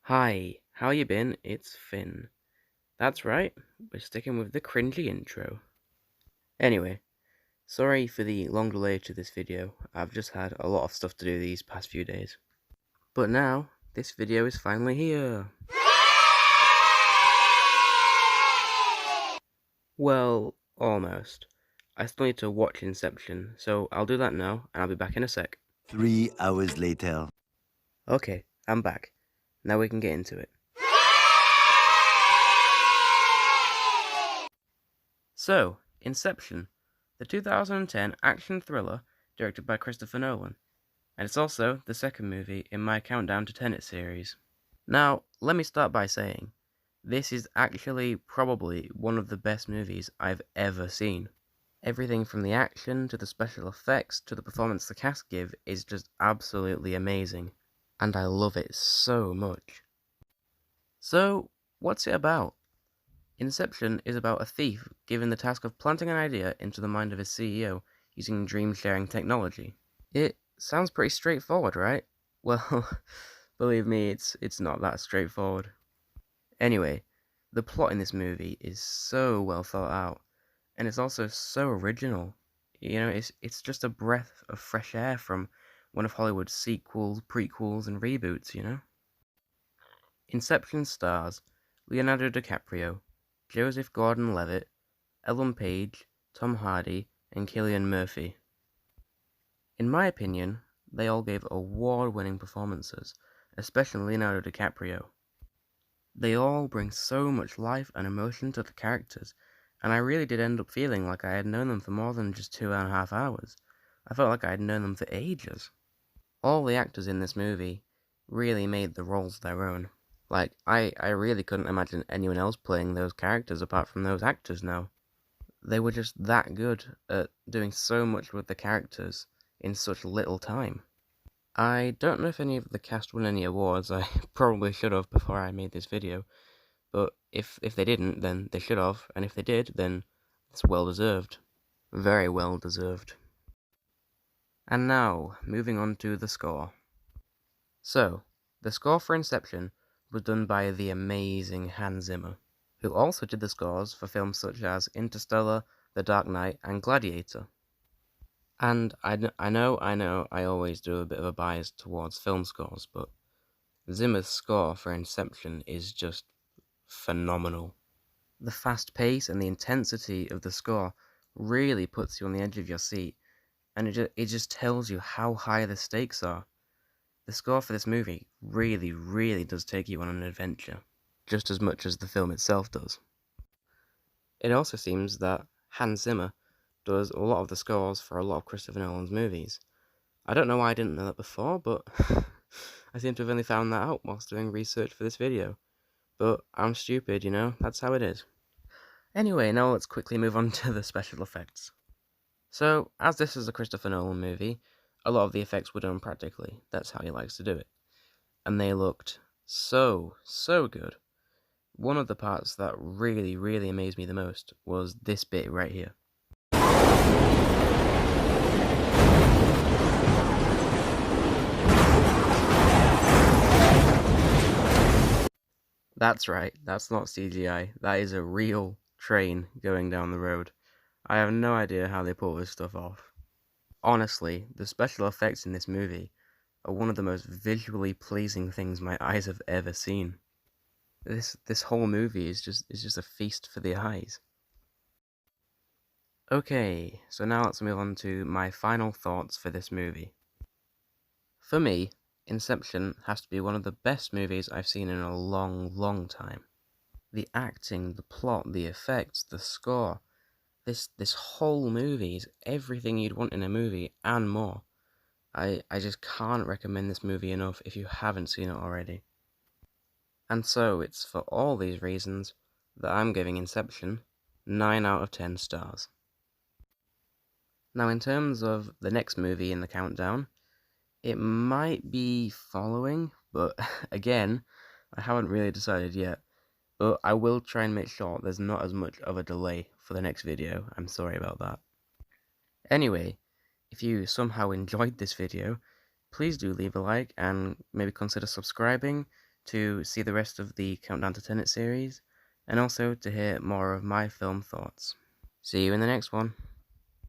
Hi, how you been? It's Finn. That's right, we're sticking with the cringy intro. Anyway, sorry for the long delay to this video. I've just had a lot of stuff to do these past few days. But now, this video is finally here. Well, almost. I still need to watch Inception, so I'll do that now, and I'll be back in a sec. 3 hours later. Okay, I'm back. Now we can get into it. So, Inception, the 2010 action thriller directed by Christopher Nolan, and it's also the second movie in my Countdown to Tenet series. Now, let me start by saying, this is actually probably one of the best movies I've ever seen. Everything from the action to the special effects to the performance the cast give is just absolutely amazing, and I love it so much. So, what's it about? Inception is about a thief given the task of planting an idea into the mind of his CEO using dream-sharing technology. It sounds pretty straightforward, right? Well, believe me, it's not that straightforward. Anyway, the plot in this movie is so well thought out, and it's also so original. It's just a breath of fresh air from one of Hollywood's sequels, prequels, and reboots. Inception stars Leonardo DiCaprio, Joseph Gordon-Levitt, Ellen Page, Tom Hardy, and Cillian Murphy. In my opinion, they all gave award-winning performances, especially Leonardo DiCaprio. They all bring so much life and emotion to the characters, and I really did end up feeling like I had known them for more than just 2.5 hours. I felt like I had known them for ages. All the actors in this movie really made the roles their own. Like, I really couldn't imagine anyone else playing those characters apart from those actors now. They were just that good at doing so much with the characters in such little time. I don't know if any of the cast won any awards. I probably should have before I made this video, but if they didn't, then they should have, and if they did, then it's well deserved. Very well deserved. And now, moving on to the score. So, the score for Inception was done by the amazing Hans Zimmer, who also did the scores for films such as Interstellar, The Dark Knight, and Gladiator. And I know, I always do a bit of a bias towards film scores, but Zimmer's score for Inception is just phenomenal. The fast pace and the intensity of the score really puts you on the edge of your seat, and it just tells you how high the stakes are. The score for this movie really, really does take you on an adventure, just as much as the film itself does. It also seems that Hans Zimmer does a lot of the scores for a lot of Christopher Nolan's movies. I don't know why I didn't know that before, but I seem to have only found that out whilst doing research for this video. But I'm stupid, that's how it is. Anyway, now let's quickly move on to the special effects. So, as this is a Christopher Nolan movie, a lot of the effects were done practically. That's how he likes to do it. And they looked so good. One of the parts that really, really amazed me the most was this bit right here. That's right, that's not CGI. That is a real train going down the road. I have no idea how they pull this stuff off. Honestly, the special effects in this movie are one of the most visually pleasing things my eyes have ever seen. This whole movie is just a feast for the eyes. Okay, so now let's move on to my final thoughts for this movie. For me, Inception has to be one of the best movies I've seen in a long time. The acting, the plot, the effects, the score, this whole movie is everything you'd want in a movie and more. I just can't recommend this movie enough if you haven't seen it already. And so it's for all these reasons that I'm giving Inception 9 out of 10 stars. Now in terms of the next movie in the countdown, it might be Following, but again, I haven't really decided yet. But I will try and make sure there's not as much of a delay for the next video. I'm sorry about that. Anyway, if you somehow enjoyed this video, please do leave a like and maybe consider subscribing to see the rest of the Countdown to Tenet series, and also to hear more of my film thoughts. See you in the next one.